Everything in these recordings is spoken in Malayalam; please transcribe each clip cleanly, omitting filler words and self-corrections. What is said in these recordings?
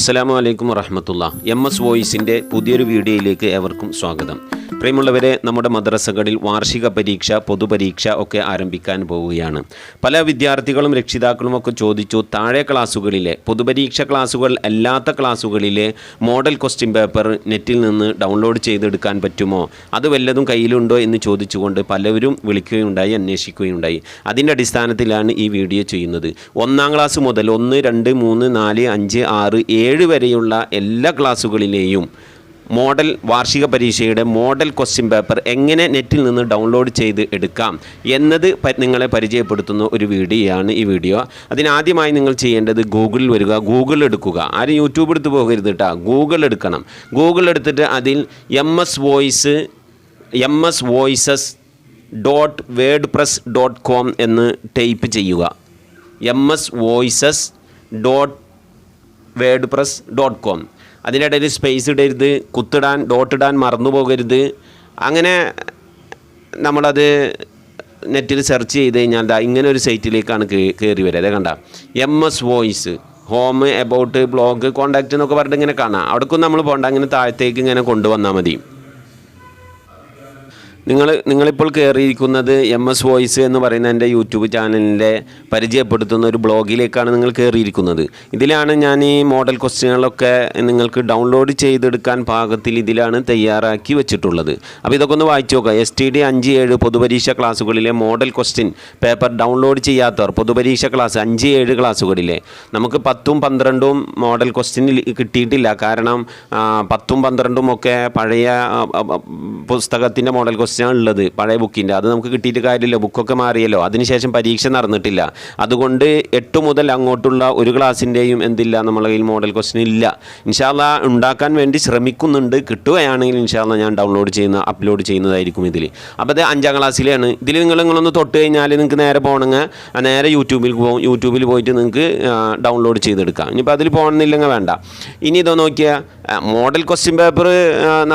അസ്സലാമു അലൈക്കും വറഹ്മത്തുള്ളാ. MS വോയിസിൻ്റെ പുതിയൊരു വീഡിയോയിലേക്ക് ഏവർക്കും സ്വാഗതം. പ്രിയമുള്ളവരെ, നമ്മുടെ മദ്രസകളിൽ വാർഷിക പരീക്ഷ, പൊതുപരീക്ഷ ഒക്കെ ആരംഭിക്കാൻ പോവുകയാണ്. പല വിദ്യാർത്ഥികളും രക്ഷിതാക്കളും ഒക്കെ ചോദിച്ചു, താഴെ ക്ലാസ്സുകളിലെ പൊതുപരീക്ഷ ക്ലാസ്സുകൾ അല്ലാത്ത ക്ലാസ്സുകളിലെ മോഡൽ ക്വസ്റ്റ്യൻ പേപ്പർ നെറ്റിൽ നിന്ന് ഡൗൺലോഡ് ചെയ്തെടുക്കാൻ പറ്റുമോ, അത് വല്ലതും കയ്യിലുണ്ടോ എന്ന് ചോദിച്ചുകൊണ്ട് പലവരും വിളിക്കുകയുണ്ടായി, അന്വേഷിക്കുകയുണ്ടായി. അതിൻ്റെ അടിസ്ഥാനത്തിലാണ് ഈ വീഡിയോ ചെയ്യുന്നത്. 1-ാം ക്ലാസ് മുതൽ 1, 2, 3, 4, 5, 6, 7 വരെയുള്ള എല്ലാ ക്ലാസ്സുകളിലെയും മോഡൽ വാർഷിക പരീക്ഷയുടെ മോഡൽ ക്വസ്റ്റ്യൻ പേപ്പർ എങ്ങനെ നെറ്റിൽ നിന്ന് ഡൗൺലോഡ് ചെയ്ത് എടുക്കാം എന്നത് നിങ്ങളെ പരിചയപ്പെടുത്തുന്ന ഒരു വീഡിയോയാണ് ഈ വീഡിയോ. അതിനാദ്യമായി നിങ്ങൾ ചെയ്യേണ്ടത് ഗൂഗിളിൽ വരിക, ഗൂഗിൾ എടുക്കുക. ആരും യൂട്യൂബ് എടുത്ത് പോകരുത് കേട്ടോ, ഗൂഗിൾ എടുക്കണം. ഗൂഗിൾ എടുത്തിട്ട് അതിൽ msvoices.wordpress.com എന്ന് ടൈപ്പ് ചെയ്യുക. msvoices.wordpress.com. അതിൻ്റെ ഇടയിൽ സ്പേസ് ഇടരുത്, കുത്തിടാൻ ഡോട്ടിടാൻ മറന്നു പോകരുത്. അങ്ങനെ നമ്മളത് നെറ്റിൽ സെർച്ച് ചെയ്ത് കഴിഞ്ഞാൽ ഇങ്ങനെ ഒരു സൈറ്റിലേക്കാണ് കയറി വരിക. അതെ കണ്ട, MS voice, home, about, blog, contact എന്നൊക്കെ പറഞ്ഞിട്ട് ഇങ്ങനെ കാണാം. അവിടേക്കൊന്നും നമ്മൾ പോകണ്ട, അങ്ങനെ താഴത്തേക്ക് ഇങ്ങനെ കൊണ്ടുവന്നാൽ മതി. നിങ്ങളിപ്പോൾ കയറിയിരിക്കുന്നത് MS വോയിസ് എന്ന് പറയുന്ന എൻ്റെ യൂട്യൂബ് ചാനലിൻ്റെ പരിചയപ്പെടുത്തുന്ന ഒരു ബ്ലോഗിലേക്കാണ് നിങ്ങൾ കയറിയിരിക്കുന്നത്. ഇതിലാണ് ഞാൻ ഈ മോഡൽ ക്വസ്റ്റ്യനുകളൊക്കെ നിങ്ങൾക്ക് ഡൗൺലോഡ് ചെയ്തെടുക്കാൻ പാകത്തിൽ ഇതിലാണ് തയ്യാറാക്കി വെച്ചിട്ടുള്ളത്. അപ്പോൾ ഇതൊക്കെ ഒന്ന് വായിച്ചു നോക്കുക. STD 5-7 പൊതുപരീക്ഷ ക്ലാസ്സുകളിലെ മോഡൽ ക്വസ്റ്റ്യൻ പേപ്പർ ഡൗൺലോഡ് ചെയ്യാത്തവർ, പൊതുപരീക്ഷ ക്ലാസ് 5-7 ക്ലാസ്സുകളിലെ നമുക്ക് 10ഉം 12ഉം മോഡൽ ക്വസ്റ്റ്യൻ കിട്ടിയിട്ടില്ല. കാരണം 10ഉം 12ഉം ഒക്കെ പഴയ പുസ്തകത്തിൻ്റെ മോഡൽ ക്വസ്റ്റ്യൻ ഉള്ളത്, പഴയ ബുക്കിൻ്റെ. അത് നമുക്ക് കിട്ടിയിട്ട് കാര്യമില്ല, ബുക്കൊക്കെ മാറിയല്ലോ. അതിനുശേഷം പരീക്ഷ നടന്നിട്ടില്ല. അതുകൊണ്ട് 8 മുതൽ അങ്ങോട്ടുള്ള ഒരു ക്ലാസ്സിൻ്റെയും എന്തില്ല, നമ്മളെ കയ്യിൽ മോഡൽ ക്വസ്റ്റ്യൻ ഇല്ല. ഇൻഷാ അല്ലാഹ് ഉണ്ടാക്കാൻ വേണ്ടി ശ്രമിക്കുന്നുണ്ട്. കിട്ടുകയാണെങ്കിൽ ഇൻഷാ അല്ലാഹ് ഞാൻ അപ്ലോഡ് ചെയ്യുന്നതായിരിക്കും ഇതിൽ. അപ്പോൾ അത് 5-ാം ക്ലാസ്സിലാണ്. ഇതിൽ നിങ്ങളൊന്ന് തൊട്ട് കഴിഞ്ഞാൽ നിങ്ങൾക്ക് നേരെ പോകണമെങ്കിൽ നേരെ യൂട്യൂബിൽ പോകും. യൂട്യൂബിൽ പോയിട്ട് നിങ്ങൾക്ക് ഡൗൺലോഡ് ചെയ്തെടുക്കാം. ഇനിയിപ്പോൾ അതിൽ പോകണമെന്നില്ലെങ്കിൽ വേണ്ട. ഇനി ഇതോ നോക്കിയാൽ മോഡൽ ക്വസ്റ്റ്യൻ പേപ്പർ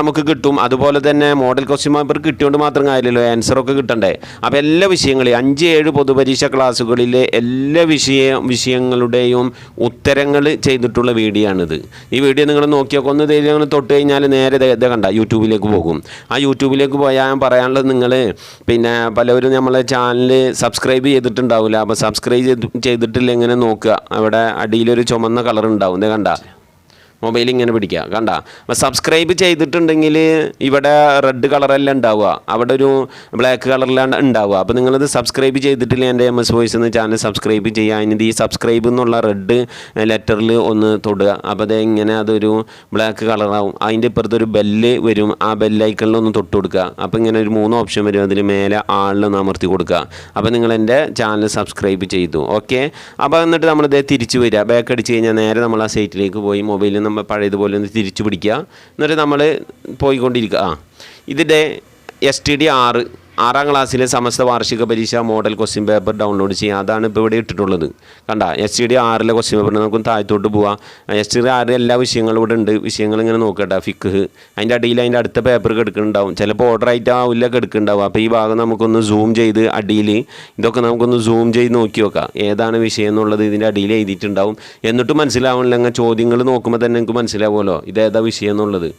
നമുക്ക് കിട്ടും. അതുപോലെ തന്നെ മോഡൽ ക്വസ്റ്റ്യൻ പേപ്പർ കിട്ടിയോണ്ട് മാത്രം കാര്യമില്ലല്ലോ, ആൻസറൊക്കെ കിട്ടണ്ടേ. അപ്പോൾ എല്ലാ വിഷയങ്ങളെയും 5-7 പൊതുപരീക്ഷ ക്ലാസ്സുകളിലെ എല്ലാ വിഷയങ്ങളുടെയും ഉത്തരങ്ങൾ ചെയ്തിട്ടുള്ള വീഡിയോ ആണിത്. ഈ വീഡിയോ നിങ്ങൾ നോക്കിയൊക്കെ ഒന്ന് നിങ്ങൾ തൊട്ട് കഴിഞ്ഞാൽ നേരെ കണ്ട യൂട്യൂബിലേക്ക് പോകും. ആ യൂട്യൂബിലേക്ക് പോയാൽ ഞാൻ പറയാനുള്ളത്, നിങ്ങൾ പിന്നെ പലവരും നമ്മളെ ചാനൽ സബ്സ്ക്രൈബ് ചെയ്തിട്ടുണ്ടാവില്ല. അപ്പോൾ സബ്സ്ക്രൈബ് ചെയ്തിട്ടില്ല എങ്ങനെ നോക്കുക, അവിടെ അടിയിലൊരു ചുമന്ന കളർ ഉണ്ടാവും. ഇത് കണ്ട, മൊബൈൽ ഇങ്ങനെ പിടിക്കുക, കണ്ട. അപ്പോൾ സബ്സ്ക്രൈബ് ചെയ്തിട്ടുണ്ടെങ്കിൽ ഇവിടെ റെഡ് കളറെല്ലാം ഉണ്ടാവുക, അവിടെ ഒരു ബ്ലാക്ക് കളറിലാണ് ഉണ്ടാവുക. അപ്പോൾ നിങ്ങളിത് സബ്സ്ക്രൈബ് ചെയ്തിട്ടില്ല എൻ്റെ MS വോയിസ് എന്ന ചാനൽ സബ്സ്ക്രൈബ് ചെയ്യുക. അതിന് ഈ സബ്സ്ക്രൈബ് എന്നുള്ള റെഡ് ലെറ്ററിൽ ഒന്ന് തൊടുക. അപ്പോൾ അത് ഇങ്ങനെ അതൊരു ബ്ലാക്ക് കളറാവും. അതിൻ്റെ ഇപ്പുറത്തൊരു ബെല്ല് വരും, ആ ബെല്ലൈക്കണിൽ ഒന്ന് തൊട്ട് കൊടുക്കുക. അപ്പോൾ ഇങ്ങനെ ഒരു 3 ഓപ്ഷൻ വരും, അതിൽ മേലെ ആളിലൊന്ന് അമർത്തി കൊടുക്കുക. അപ്പോൾ നിങ്ങൾ എൻ്റെ ചാനൽ സബ്സ്ക്രൈബ് ചെയ്തു. ഓക്കെ. അപ്പോൾ എന്നിട്ട് നമ്മളിത് തിരിച്ച് വരിക, ബാക്ക് അടിച്ച് കഴിഞ്ഞാൽ നേരെ നമ്മൾ ആ സൈറ്റിലേക്ക് പോയി മൊബൈലിൽ നമ്മൾ പഴയതുപോലെ ഒന്ന് തിരിച്ചു പിടിക്കുക. എന്നിട്ട് നമ്മൾ പോയിക്കൊണ്ടിരിക്കുക. ഇതിൻ്റെ STD 6-ാം ക്ലാസ്സിലെ സമസ്ത വാർഷിക പരീക്ഷ മോഡൽ ക്വസ്റ്റ്യൻ പേപ്പർ ഡൗൺലോഡ് ചെയ്യുക. അതാണ് ഇപ്പോൾ ഇവിടെ ഇട്ടിട്ടുള്ളത്. കണ്ട, STD 6-ലെ ക്വസ്റ്റ്യൻ പേപ്പർ നമുക്ക് താഴത്തോട്ട് പോവാം. STD 6 എല്ലാ വിഷയങ്ങളും ഇവിടെ ഉണ്ട്. വിഷയങ്ങൾ ഇങ്ങനെ നോക്കട്ടെ. ഫിഖ്, അതിൻ്റെ അടിയിൽ അതിൻ്റെ അടുത്ത പേപ്പർ കിടക്കുന്നുണ്ടാവും. ചിലപ്പോൾ ഓർഡർ ആയിട്ട് ആവില്ല കിടക്കുന്നുണ്ടാവും. അപ്പോൾ ഈ ഭാഗം നമുക്കൊന്ന് സൂം ചെയ്ത് അടിയിൽ ഇതൊക്കെ നമുക്കൊന്ന് സൂം ചെയ്ത് നോക്കി നോക്കാം, ഏതാണ് വിഷയം എന്നുള്ളത് ഇതിൻ്റെ അടിയിൽ എഴുതിയിട്ടുണ്ടാവും. എന്നിട്ടും മനസ്സിലാവണില്ലെങ്കിൽ ചോദ്യങ്ങൾ നോക്കുമ്പോൾ തന്നെ നിങ്ങൾക്ക് മനസ്സിലാവുമല്ലോ ഇതേതാ വിഷയം എന്നുള്ളത്.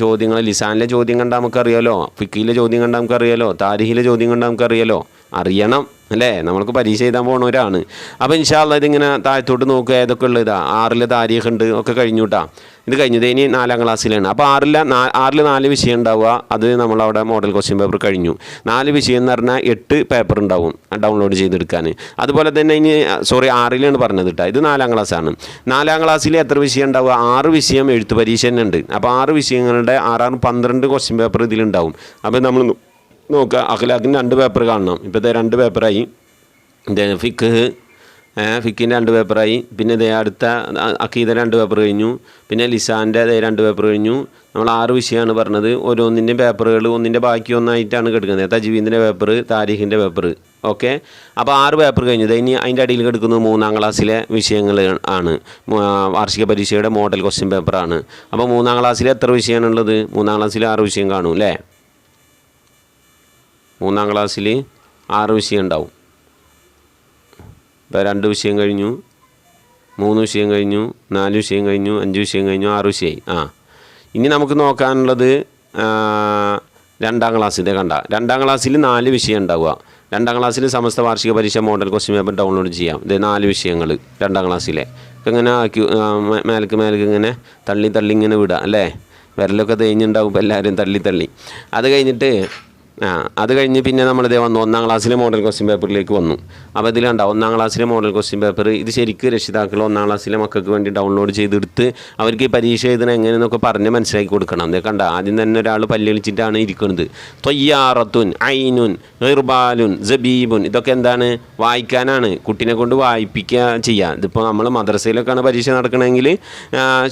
ചോദ്യങ്ങൾ ലിസാനിലെ ചോദ്യം കണ്ടാൽ നമുക്കറിയാലോ, ഫിക്കിലെ ചോദ്യം കണ്ടാൽ നമുക്കറിയാലോ, താരിഖിലെ ചോദ്യം കണ്ടാൽ നമുക്കറിയാലോ. അറിയണം അല്ലേ, നമ്മൾക്ക് പരീക്ഷ എഴുതാൻ പോകുന്നവരാണ്. അപ്പോൾ ഇൻഷാ അല്ലാഹ് ഇതിങ്ങനെ താഴത്തോട്ട് നോക്കുക, ഏതൊക്കെ ഉള്ളത്. ഇതാ 6-ലെ താരീഖ് ഉണ്ട്, ഒക്കെ കഴിഞ്ഞു കേട്ടോ. ഇത് കഴിഞ്ഞത് ഇനി 4-ാം ക്ലാസ്സിലാണ്. അപ്പോൾ 6-ൽ 4 വിഷയം ഉണ്ടാവുക. അത് നമ്മളവിടെ മോഡൽ ക്വസ്റ്റ്യൻ പേപ്പർ കഴിഞ്ഞു. 4 വിഷയം എന്ന് പറഞ്ഞാൽ 8 പേപ്പർ ഉണ്ടാവും ഡൗൺലോഡ് ചെയ്തെടുക്കാൻ. അതുപോലെ തന്നെ 6-ലാണ് പറഞ്ഞത് കേട്ടോ, ഇത് 4-ാം ക്ലാസ്സാണ്. 4-ാം ക്ലാസ്സിൽ എത്ര വിഷയം ഉണ്ടാവുക? 6 വിഷയം എഴുത്ത് പരീക്ഷ തന്നെ ഉണ്ട്. അപ്പോൾ 6 വിഷയങ്ങളുടെ 6-12 ക്വസ്റ്റ്യൻ പേപ്പർ ഇതിലുണ്ടാവും. അപ്പോൾ നമ്മൾ നോക്കുക, അഖ്ലാഖിന് 2 പേപ്പർ കാണണം. ഇപ്പോഴത്തെ 2 പേപ്പറായി. ഫിക്കിൻ്റെ 2 പേപ്പറായി. പിന്നെ അടുത്ത അഖീദ 2 പേപ്പർ കഴിഞ്ഞു. പിന്നെ ലിസാൻ്റെ 2 പേപ്പർ കഴിഞ്ഞു. നമ്മൾ 6 വിഷയമാണ് പറഞ്ഞത്. ഓരോന്നിൻ്റെയും പേപ്പറുകൾ ഒന്നിൻ്റെ ബാക്കി ഒന്നായിട്ടാണ് കിടക്കുന്നത്. തജ്വീദിൻ്റെ പേപ്പർ, താരീഖിൻ്റെ പേപ്പർ. ഓക്കെ. അപ്പോൾ 6 പേപ്പർ കഴിഞ്ഞത്. ഇനി അതിൻ്റെ അടിയിൽ കിടക്കുന്നത് 3-ാം ക്ലാസ്സിലെ വിഷയങ്ങൾ ആണ്. വാർഷിക പരീക്ഷയുടെ മോഡൽ ക്വസ്റ്റ്യൻ പേപ്പറാണ്. അപ്പോൾ 3-ാം ക്ലാസ്സിൽ എത്ര വിഷയമാണുള്ളത്? 3-ാം ക്ലാസ്സിൽ 6 വിഷയം കാണും അല്ലേ. 3-ാം ക്ലാസ്സിൽ 6 വിഷയം ഉണ്ടാവും. ഇപ്പോൾ 2 വിഷയം കഴിഞ്ഞു. 3 വിഷയം കഴിഞ്ഞു, 4 വിഷയം കഴിഞ്ഞു, 5 വിഷയം കഴിഞ്ഞു, 6 വിഷയമായി. ഇനി നമുക്ക് നോക്കാനുള്ളത് 2ാം ക്ലാസ്സിൻ്റെ കണ്ട. 2ാം ക്ലാസ്സിൽ 4 വിഷയം ഉണ്ടാവുക. 2ാം ക്ലാസ്സിൽ സമസ്ത വാർഷിക പരീക്ഷ മോഡൽ ക്വസ്റ്റ്യൻ പേപ്പർ ഡൗൺലോഡ് ചെയ്യാം. ഇത് 4 വിഷയങ്ങൾ 2ാം ക്ലാസ്സിലെ ഇങ്ങനെ ആക്കി മേലേക്ക് ഇങ്ങനെ തള്ളി ഇങ്ങനെ വിടുക അല്ലേ. വിരലൊക്കെ തേഞ്ഞുണ്ടാവും ഇപ്പോൾ എല്ലാവരും തള്ളി. അത് കഴിഞ്ഞ് പിന്നെ നമ്മളിത് വന്നു 1ാം ക്ലാസ്സിലെ മോഡൽ ക്വസ്റ്റ്യൻ പേപ്പറിലേക്ക് വന്നു. അപ്പോൾ ഇതിൽ കണ്ടാവും 1ാം ക്ലാസ്സിലെ മോഡൽ ക്വസ്റ്റ്യൻ പേപ്പർ. ഇത് ശരിക്കും രക്ഷിതാക്കൾ 1ാം ക്ലാസ്സിലെ മക്കൾക്ക് വേണ്ടി ഡൗൺലോഡ് ചെയ്തെടുത്ത് അവർക്ക് ഈ പരീക്ഷ എഴുതണം എങ്ങനെയെന്നൊക്കെ പറഞ്ഞ് മനസ്സിലാക്കി കൊടുക്കണം. അത് കണ്ട ആദ്യം തന്നെ ഒരാൾ പല്ലിളിച്ചിട്ടാണ് ഇരിക്കുന്നത്. തൊയ്യാറത്തുൻ, ഐനുൻ, ഇർബാലുൻ, ജബീബുൻ, ഇതൊക്കെ എന്താണ്? വായിക്കാനാണ്. കുട്ടീനെ കൊണ്ട് വായിപ്പിക്കുക ചെയ്യുക. ഇതിപ്പോൾ നമ്മൾ മദ്രസയിലൊക്കെയാണ് പരീക്ഷ നടക്കണമെങ്കിൽ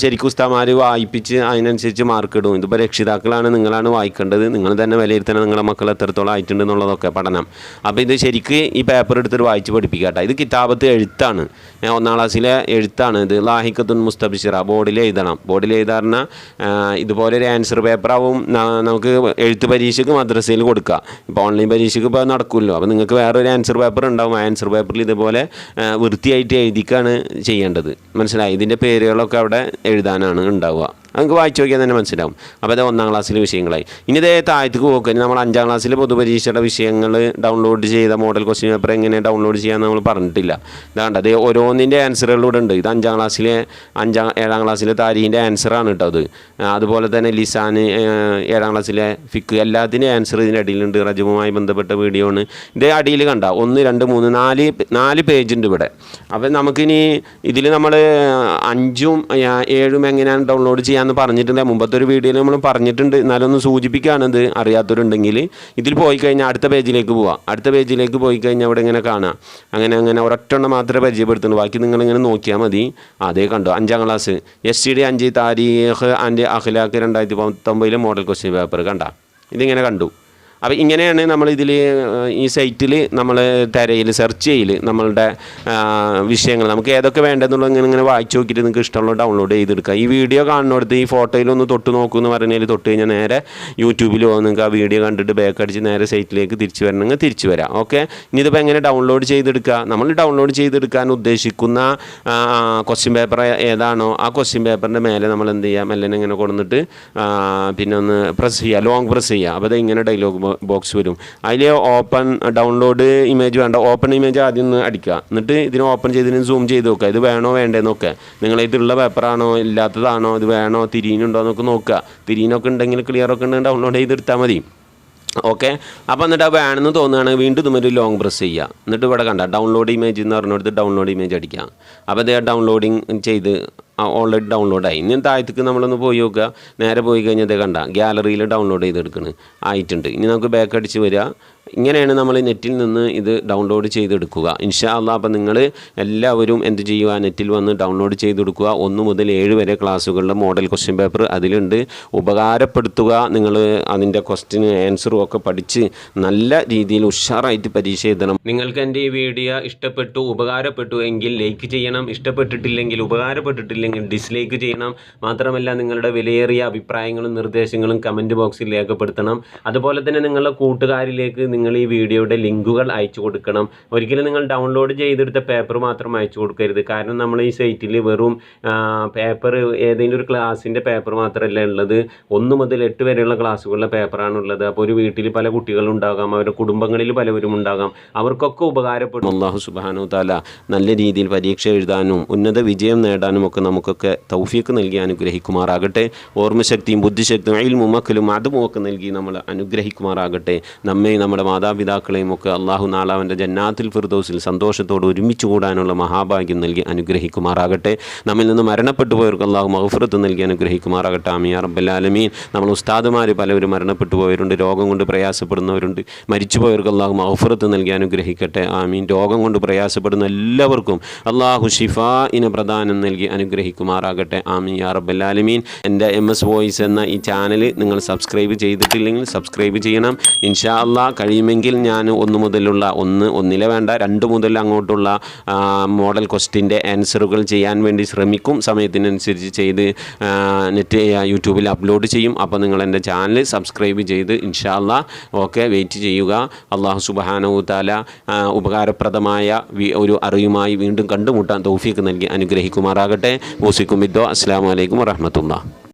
ശരിക്കും ഉസ്താദ്മാർ വായിപ്പിച്ച് അതിനനുസരിച്ച് മാർക്ക് ഇടും. ഇതിപ്പോൾ രക്ഷിതാക്കളാണ്, നിങ്ങളാണ് വായിക്കേണ്ടത്. നിങ്ങൾ തന്നെ വിലയിരുത്തണം നിങ്ങളെ മക്കൾ എത്രത്തോളം ആയിട്ടുണ്ട് എന്നുള്ളതൊക്കെ പഠനം. അപ്പോൾ ഇത് ശരിക്ക് ഈ പേപ്പർ എടുത്തിട്ട് വായിച്ച് പഠിപ്പിക്കുക കേട്ടോ. ഇത് കിതാബത്ത് എഴുത്താണ്, 1ാം ക്ലാസ്സിലെ എഴുത്താണ്. ഇത് ലാഹിഖത്തുൻ മുസ്തബിഷിറ ബോർഡിൽ എഴുതണം. ബോർഡിൽ എഴുതാറുന്ന ഇതുപോലെ ഒരു ആൻസർ പേപ്പറാവും നമുക്ക് എഴുത്ത് പരീക്ഷയ്ക്ക് മദ്രസയിൽ കൊടുക്കുക. ഇപ്പോൾ ഓൺലൈൻ പരീക്ഷയ്ക്ക് ഇപ്പോൾ നടക്കുമല്ലോ. അപ്പോൾ നിങ്ങൾക്ക് വേറൊരു ആൻസർ പേപ്പർ ഉണ്ടാവും. ആ ആൻസർ പേപ്പറിൽ ഇതുപോലെ വൃത്തിയായിട്ട് എഴുതിക്കാണ് ചെയ്യേണ്ടത്. മനസ്സിലായി? ഇതിൻ്റെ പേരുകളൊക്കെ അവിടെ എഴുതാനാണ് ഉണ്ടാവുക. നമുക്ക് വായിച്ചു നോക്കിയാൽ തന്നെ മനസ്സിലാവും. അപ്പോൾ അത് 1ാം ക്ലാസ്സിലെ വിഷയങ്ങളായി. ഇനി ഇതേ താഴത്തേക്ക് പോകുക. നമ്മൾ 5ാം ക്ലാസ്സിലെ പൊതുപരീക്ഷയുടെ വിഷയങ്ങൾ ഡൗൺലോഡ് ചെയ്ത മോഡൽ ക്വസ്റ്റ്യൻ പേപ്പർ എങ്ങനെ ഡൗൺലോഡ് ചെയ്യാമെന്ന് നമ്മൾ പറഞ്ഞിട്ടില്ല. ഇതാണ്ട് അത് ഓരോന്നിൻ്റെ ആൻസറുകളിലൂടെ ഉണ്ട്. ഇത് 5ാം ക്ലാസ്സിലെ 7ാം ക്ലാസ്സിലെ താരീഖിൻ്റെ ആൻസറാണ് കേട്ടോ അത്. അതുപോലെ തന്നെ ലിസാൻ 7ാം ക്ലാസ്സിലെ ഫിക്ക് എല്ലാത്തിൻ്റെ ആൻസർ ഇതിൻ്റെ അടിയിലുണ്ട്. റജബുമായി ബന്ധപ്പെട്ട വീഡിയോ ആണ്. ഇതേ അടിയിൽ കണ്ട 1, 2, 3, 4 പേജുണ്ട് ഇവിടെ. അപ്പം നമുക്കിനി ഇതിൽ നമ്മൾ 5ഉം 7ഉം എങ്ങനെയാണ് ഡൗൺലോഡ് ചെയ്യാൻ പറഞ്ഞിട്ടില്ല. മുമ്പത്തെ ഒരു വീഡിയോയിൽ നമ്മൾ പറഞ്ഞിട്ടുണ്ട്. എന്നാലും ഒന്ന് സൂചിപ്പിക്കുകയാണിത് അറിയാത്തവരുണ്ടെങ്കിൽ. ഇതിൽ പോയി കഴിഞ്ഞാൽ അടുത്ത പേജിലേക്ക് പോവാം. അടുത്ത പേജിലേക്ക് പോയി കഴിഞ്ഞാൽ അവിടെ ഇങ്ങനെ കാണാം. അങ്ങനെ ഒരൊറ്റെണ്ണം മാത്രമേ പരിചയപ്പെടുത്തുള്ളൂ. ബാക്കി നിങ്ങളിങ്ങനെ നോക്കിയാൽ മതി. അതേ കണ്ടോ 5ാം ക്ലാസ് STD 5 താരീഖ് ആൻഡ് അഖ്ലാഖ് 2019 മോഡൽ ക്വസ്റ്റ്യൻ പേപ്പർ കണ്ട. ഇതിങ്ങനെ കണ്ടു. അപ്പോൾ ഇങ്ങനെയാണ് നമ്മളിതിൽ ഈ സൈറ്റിൽ നമ്മൾ തിരയിൽ സെർച്ച് ചെയ്യൽ നമ്മളുടെ വിഷയങ്ങൾ നമുക്ക് ഏതൊക്കെ വേണ്ടതെന്നുള്ളത് ഇങ്ങനെ വായിച്ച് നോക്കിയിട്ട് നിങ്ങൾക്ക് ഇഷ്ടമുള്ള ഡൗൺലോഡ് ചെയ്തെടുക്കുക. ഈ വീഡിയോ കാണുന്നിടത്ത് ഈ ഫോട്ടോയിലൊന്ന് തൊട്ട് നോക്കുമെന്ന് പറഞ്ഞാൽ തൊട്ട് കഴിഞ്ഞാൽ നേരെ യൂട്യൂബിൽ പോകും. നിങ്ങൾക്ക് ആ വീഡിയോ കണ്ടിട്ട് ബാക്ക് അടിച്ച് നേരെ സൈറ്റിലേക്ക് തിരിച്ചു വരണമെങ്കിൽ തിരിച്ചു വരാം. ഓക്കെ. ഇനി ഇതിപ്പോൾ എങ്ങനെ ഡൗൺലോഡ് ചെയ്തെടുക്കുക? നമ്മൾ ഡൗൺലോഡ് ചെയ്തെടുക്കാൻ ഉദ്ദേശിക്കുന്ന ക്വസ്റ്റ്യൻ പേപ്പർ ഏതാണോ ആ ക്വസ്റ്റ്യൻ പേപ്പറിൻ്റെ മേലെ നമ്മൾ എന്ത് ചെയ്യാം, മെല്ലനെ ഇങ്ങനെ കൊടുത്തിട്ട് പിന്നെ ഒന്ന് പ്രസ് ചെയ്യുക, ലോങ് പ്രസ് ചെയ്യുക. അപ്പോൾ അത് ഇങ്ങനെ ഡയലോഗ് ബോക്സ് വരും. അതിൽ ഓപ്പൺ ഡൗൺലോഡ് ഇമേജ് വേണ്ട, ഓപ്പൺ ഇമേജ് ആദ്യം ഒന്ന് അടിക്കുക. എന്നിട്ട് ഇതിന് ഓപ്പൺ ചെയ്തതിന് സൂം ചെയ്ത് നോക്കുക. ഇത് വേണോ വേണ്ടേന്നൊക്കെ, നിങ്ങളിതുള്ള പേപ്പറാണോ ഇല്ലാത്തതാണോ, ഇത് വേണോ തിരിയുന്നുണ്ടോ എന്നൊക്കെ നോക്കുക. തിരിയുന്നൊക്കെ ഉണ്ടെങ്കിൽ ക്ലിയറൊക്കെ ഉണ്ടെങ്കിൽ ഡൗൺലോഡ് ചെയ്തെടുത്താൽ മതി. ഓക്കെ. അപ്പോൾ എന്നിട്ട് അത് വേണമെന്ന് തോന്നുകയാണെങ്കിൽ വീണ്ടും ഇതുമൊരു ലോങ് പ്രസ് ചെയ്യുക. എന്നിട്ട് ഇവിടെ കണ്ട ഡൗൺലോഡ് ഇമേജ് എന്ന് പറഞ്ഞെടുത്ത് ഡൗൺലോഡ് ഇമേജ് അടിക്കുക. അപ്പോൾ അത് ഡൗൺലോഡിങ് ചെയ്ത് ഓൾറെഡി ഡൗൺലോഡായി. ഇനി താഴത്തേക്ക് നമ്മളൊന്ന് പോയി നോക്കുക. നേരെ പോയി കഴിഞ്ഞാൽ കണ്ട ഗ്യാലറിയിൽ ഡൗൺലോഡ് ചെയ്തെടുക്കണം ആയിട്ടുണ്ട്. ഇനി നമുക്ക് ബാക്ക് അടിച്ച് വരിക. ഇങ്ങനെയാണ് നമ്മൾ നെറ്റിൽ നിന്ന് ഇത് ഡൗൺലോഡ് ചെയ്തെടുക്കുക. ഇൻഷാ അല്ലാഹ്. അപ്പോൾ നിങ്ങൾ എല്ലാവരും എന്ത് ചെയ്യുക, നെറ്റിൽ വന്ന് ഡൗൺലോഡ് ചെയ്തെടുക്കുക. 1 മുതൽ 7 വരെ ക്ലാസ്സുകളുടെ മോഡൽ ക്വസ്റ്റ്യൻ പേപ്പർ അതിലുണ്ട്. ഉപകാരപ്പെടുത്തുക. നിങ്ങൾ അതിൻ്റെ ക്വസ്റ്റ്യൻ ആൻസറും ഒക്കെ പഠിച്ച് നല്ല രീതിയിൽ ഉഷാറായിട്ട് പരീക്ഷ എഴുതണം. നിങ്ങൾക്ക് എൻ്റെ ഈ വീഡിയോ ഇഷ്ടപ്പെട്ടു, ഉപകാരപ്പെട്ടു എങ്കിൽ ലൈക്ക് ചെയ്യണം. ഇഷ്ടപ്പെട്ടിട്ടില്ലെങ്കിൽ, ഉപകാരപ്പെട്ടിട്ടില്ലെങ്കിൽ ഡിസ്ലൈക്ക് ചെയ്യണം. മാത്രമല്ല നിങ്ങളുടെ വിലയേറിയ അഭിപ്രായങ്ങളും നിർദ്ദേശങ്ങളും കമൻറ്റ് ബോക്സിൽ രേഖപ്പെടുത്തണം. അതുപോലെ തന്നെ നിങ്ങളുടെ കൂട്ടുകാരിലേക്ക് നിങ്ങൾ ഈ വീഡിയോയുടെ ലിങ്കുകൾ അയച്ചു കൊടുക്കണം. ഒരിക്കലും നിങ്ങൾ ഡൗൺലോഡ് ചെയ്തെടുത്ത പേപ്പർ മാത്രം അയച്ചു കൊടുക്കരുത്. കാരണം നമ്മൾ ഈ സൈറ്റിൽ വെറും പേപ്പർ ഏതെങ്കിലും ഒരു ക്ലാസ്സിൻ്റെ പേപ്പർ മാത്രമല്ല ഉള്ളത്, 1 മുതൽ 8 വരെയുള്ള ക്ലാസ്സുകളുടെ പേപ്പറാണുള്ളത്. അപ്പോൾ ഒരു വീട്ടിൽ പല കുട്ടികളുണ്ടാകാം, അവരുടെ കുടുംബങ്ങളിൽ പലവരും ഉണ്ടാകാം. അവർക്കൊക്കെ ഉപകാരപ്പെടും. അല്ലാഹു സുബ്ഹാനഹു തആല നല്ല രീതിയിൽ പരീക്ഷ എഴുതാനും ഉന്നത വിജയം നേടാനും ഒക്കെ നമുക്കൊക്കെ തൗഫീഖ് നൽകി അനുഗ്രഹിക്കുമാറാകട്ടെ. ഓർമ്മശക്തിയും ബുദ്ധിശക്തിയും ഇൽമും മക്കലും അതും ഒക്കെ നൽകി നമ്മൾ അനുഗ്രഹിക്കുമാറാകട്ടെ. നമ്മെ നമ്മുടെ മാതാപിതാക്കളെയും ഒക്കെ അള്ളാഹു നാളാവൻ്റെ ജന്നാത്തുൽ ഫിർദൗസിൽ സന്തോഷത്തോട് ഒരുമിച്ച് കൂടാനുള്ള മഹാഭാഗ്യം നൽകി അനുഗ്രഹിക്കുമാറാകട്ടെ. നമ്മിൽ നിന്ന് മരണപ്പെട്ടു പോയവർക്ക് അള്ളാഹു മഗ്ഫിറത്ത് നൽകി അനുഗ്രഹിക്കുമാറാകട്ടെ. ആമീൻ യാ റബ്ബൽ ആലമീൻ. നമ്മൾ ഉസ്താദുമാർ പലവരും മരണപ്പെട്ടു പോയവരുണ്ട്, രോഗം കൊണ്ട് പ്രയാസപ്പെടുന്നവരുണ്ട്. മരിച്ചുപോയവർക്ക് അള്ളാഹു മഗ്ഫിറത്ത് നൽകി അനുഗ്രഹിക്കട്ടെ. ആമീൻ. രോഗം കൊണ്ട് പ്രയാസപ്പെടുന്ന എല്ലാവർക്കും അള്ളാഹു ഷിഫാഇന് പ്രദാനം നൽകി അനുഗ്രഹിക്കുമാറാകട്ടെ. ആമീൻ യാ റബ്ബൽ ആലമീൻ. എൻ്റെ MS വോയിസ് എന്ന ഈ ചാനൽ നിങ്ങൾ സബ്സ്ക്രൈബ് ചെയ്തിട്ടില്ലെങ്കിൽ സബ്സ്ക്രൈബ് ചെയ്യണം. ഇൻഷാ അല്ലാഹ്. കഴിയുമെങ്കിൽ ഞാൻ ഒന്നിലെ വേണ്ട 2 മുതൽ അങ്ങോട്ടുള്ള മോഡൽ ക്വസ്റ്റിൻ്റെ ആൻസറുകൾ ചെയ്യാൻ വേണ്ടി ശ്രമിക്കും. സമയത്തിനനുസരിച്ച് ചെയ്ത് യൂട്യൂബിൽ അപ്ലോഡ് ചെയ്യും. അപ്പോൾ നിങ്ങൾ എൻ്റെ ചാനൽ സബ്സ്ക്രൈബ് ചെയ്ത് ഇൻഷാ അല്ലാഹ് ഓക്കെ വെയിറ്റ് ചെയ്യുക. അള്ളാഹു സുബ്ഹാനഹു തആല ഉപകാരപ്രദമായ ഒരു അറിവുമായി വീണ്ടും കണ്ടുമുട്ടാൻ തൗഫീഖ് നൽകി അനുഗ്രഹിക്കുമാറാകട്ടെ. ഓസിക്കും ബിദ്ദുആ. അസ്സലാമു അലൈക്കും വറഹ്മത്തുള്ളാഹി.